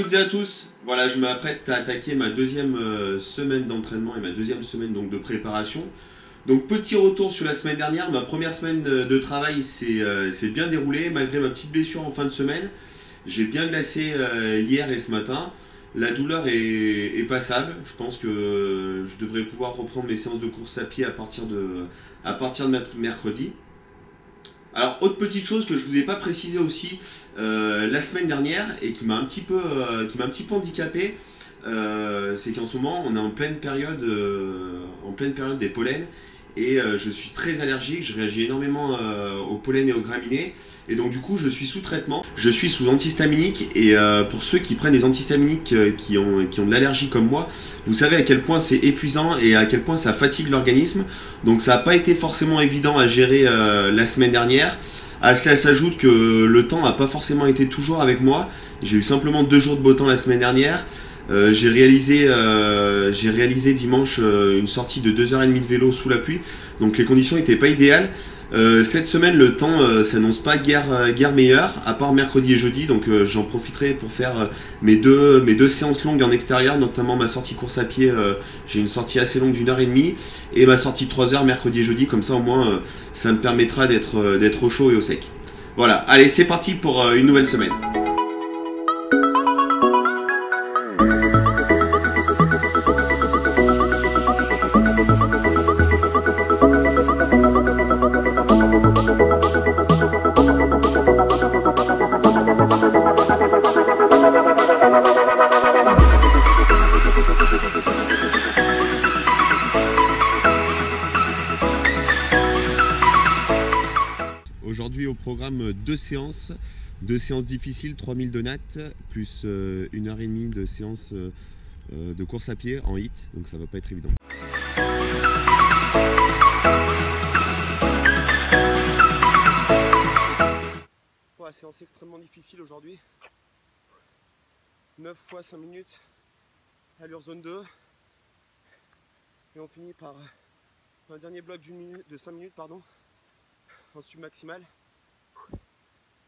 toutes et à tous, voilà, je m'apprête à attaquer ma deuxième semaine d'entraînement et ma deuxième semaine donc, de préparation. Donc petit retour sur la semaine dernière, ma première semaine de travail s'est bien déroulée malgré ma petite blessure en fin de semaine. J'ai bien glacé hier et ce matin, la douleur est passable, je pense que je devrais pouvoir reprendre mes séances de course à pied à partir de mercredi. Alors, autre petite chose que je ne vous ai pas précisé aussi la semaine dernière et qui m'a un petit peu handicapé, c'est qu'en ce moment on est en pleine période des pollens et je suis très allergique, je réagis énormément au pollen et aux graminées et donc du coup je suis sous traitement, je suis sous antihistaminique et pour ceux qui prennent des antihistaminiques qui ont de l'allergie comme moi, vous savez à quel point c'est épuisant et à quel point ça fatigue l'organisme, donc ça n'a pas été forcément évident à gérer la semaine dernière. À cela s'ajoute que le temps n'a pas forcément été toujours avec moi, j'ai eu simplement 2 jours de beau temps la semaine dernière. J'ai réalisé dimanche une sortie de 2h30 de vélo sous la pluie, donc les conditions n'étaient pas idéales. Cette semaine le temps s'annonce pas guère meilleur, à part mercredi et jeudi, donc j'en profiterai pour faire mes deux séances longues en extérieur, notamment ma sortie course à pied, j'ai une sortie assez longue d'1h30, et ma sortie de 3h mercredi et jeudi, comme ça au moins ça me permettra d'être au chaud et au sec. Voilà, allez c'est parti pour une nouvelle semaine. Aujourd'hui au programme 2 séances difficiles, 3000 de natte, plus 1h30 de séance de course à pied en hit, donc ça va pas être évident. Ouais, séance extrêmement difficile aujourd'hui. 9 fois 5 minutes, allure zone 2. Et on finit par un dernier bloc de 5 minutes pardon, en sub maximal.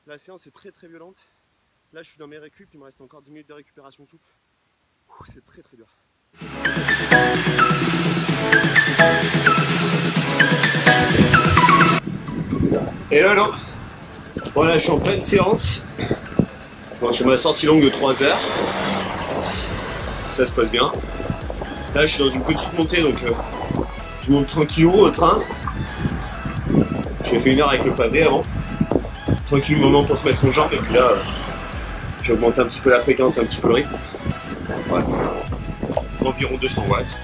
La séance est très violente. Là je suis dans mes récup, il me reste encore 10 minutes de récupération souple. C'est très dur. Hello. Voilà, je suis en pleine séance. Bon, sur ma sortie longue de 3 heures. Ça se passe bien. Là je suis dans une petite montée, donc je monte tranquillou au train. J'ai fait 1 heure avec le pavé avant. Tranquille moment pour se mettre en jambe, et puis là j'ai augmenté un petit peu la fréquence, un petit peu le rythme. Voilà. Environ 200 watts.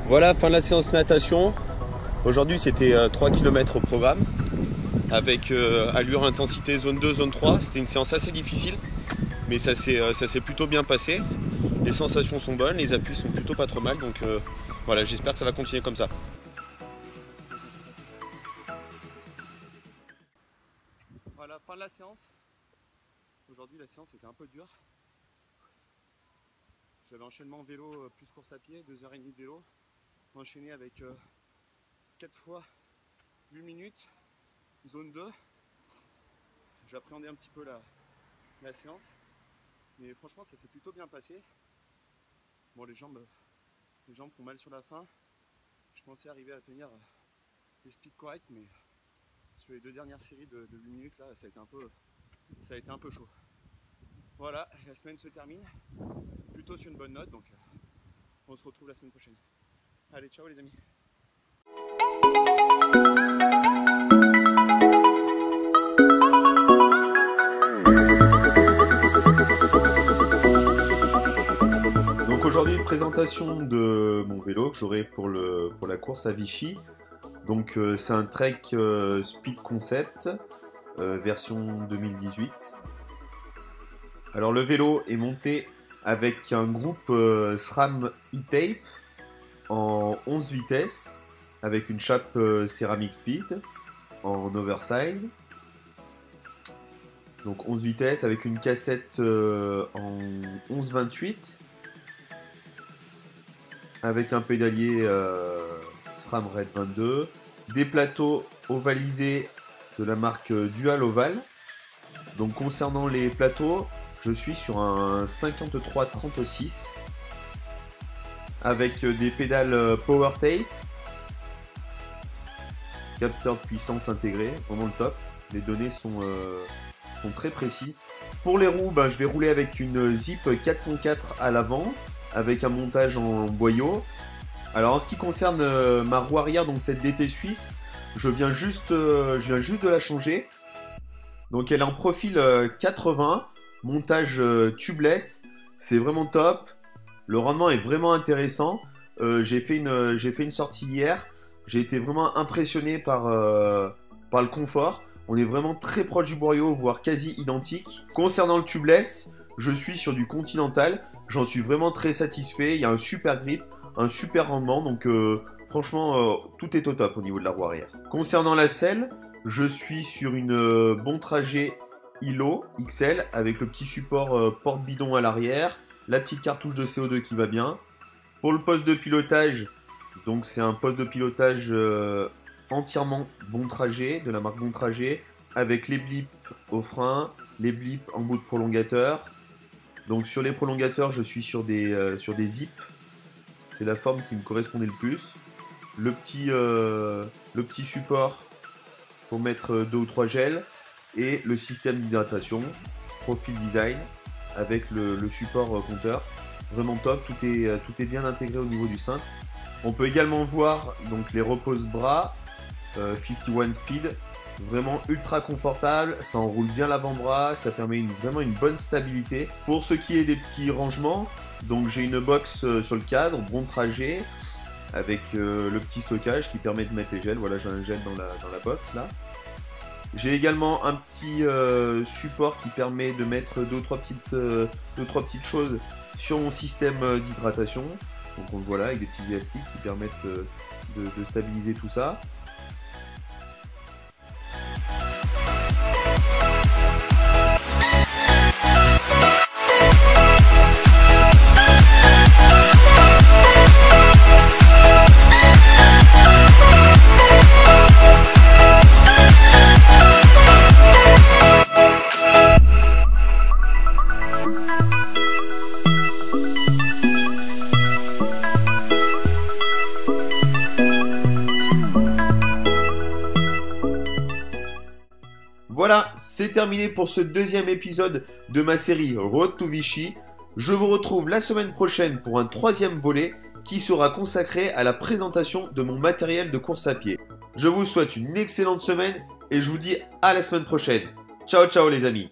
Voilà, fin de la séance natation. Aujourd'hui c'était 3 km au programme avec allure intensité zone 2, zone 3. C'était une séance assez difficile, mais ça s'est plutôt bien passé. Les sensations sont bonnes, les appuis sont plutôt pas trop mal, donc voilà, j'espère que ça va continuer comme ça. Voilà, fin de la séance. Aujourd'hui la séance était un peu dure. J'avais enchaînement vélo plus course à pied, 2h30 de vélo. Enchaîné avec 4 fois 8 minutes, zone 2. J'appréhendais un petit peu la séance, mais franchement ça s'est plutôt bien passé. Bon, les jambes font mal sur la fin. Je pensais arriver à tenir les speeds corrects, mais sur les 2 dernières séries de 8 minutes là, ça a été un peu chaud. Voilà, la semaine se termine plutôt sur une bonne note, donc on se retrouve la semaine prochaine. Allez, ciao les amis. Donc aujourd'hui, présentation de mon vélo que j'aurai pour la course à Vichy. Donc c'est un Trek Speed Concept, version 2018. Alors le vélo est monté avec un groupe SRAM E-Tape en 11 vitesses, avec une chape Ceramic Speed en oversize. Donc 11 vitesses avec une cassette en 11-28, avec un pédalier SRAM Red 22, des plateaux ovalisés de la marque Dual Oval. Donc concernant les plateaux, je suis sur un 53-36 avec des pédales Power Tape, capteur de puissance intégré, vraiment le top. Les données sont très précises. Pour les roues, je vais rouler avec une Zip 404 à l'avant, avec un montage en boyau. Alors en ce qui concerne ma roue arrière, donc cette DT suisse, je viens juste de la changer. Donc elle est en profil 80, montage tubeless, c'est vraiment top. Le rendement est vraiment intéressant. J'ai fait une sortie hier, j'ai été vraiment impressionné par le confort. On est vraiment très proche du Boreau, voire quasi identique. Concernant le tubeless, je suis sur du Continental. J'en suis vraiment très satisfait. Il y a un super grip, un super rendement. Donc franchement, tout est au top au niveau de la roue arrière. Concernant la selle, je suis sur une Bon Trajet ILO XL avec le petit support porte-bidon à l'arrière, la petite cartouche de CO2 qui va bien. Pour le poste de pilotage, donc c'est un poste de pilotage entièrement Bon Trajet, de la marque Bon Trajet, avec les blips au frein, les blips en bout de prolongateur. Donc sur les prolongateurs, je suis sur des zips. C'est la forme qui me correspondait le plus. Le petit support pour mettre 2 ou 3 gels et le système d'hydratation, Profil Design avec le support compteur. Vraiment top, tout est bien intégré au niveau du cintre. On peut également voir donc les repose-bras 51 Speed, vraiment ultra confortable, ça enroule bien l'avant-bras, ça permet vraiment une bonne stabilité. Pour ce qui est des petits rangements, donc j'ai une box sur le cadre, Bon Trajet, avec le petit stockage qui permet de mettre les gels. Voilà, j'ai un gel dans la box là. J'ai également un petit support qui permet de mettre deux ou trois petites choses sur mon système d'hydratation. Donc on le voit là avec des petits élastiques qui permettent de stabiliser tout ça. Voilà, c'est terminé pour ce deuxième épisode de ma série Road to Vichy. Je vous retrouve la semaine prochaine pour un troisième volet qui sera consacré à la présentation de mon matériel de course à pied. Je vous souhaite une excellente semaine et je vous dis à la semaine prochaine. Ciao ciao les amis.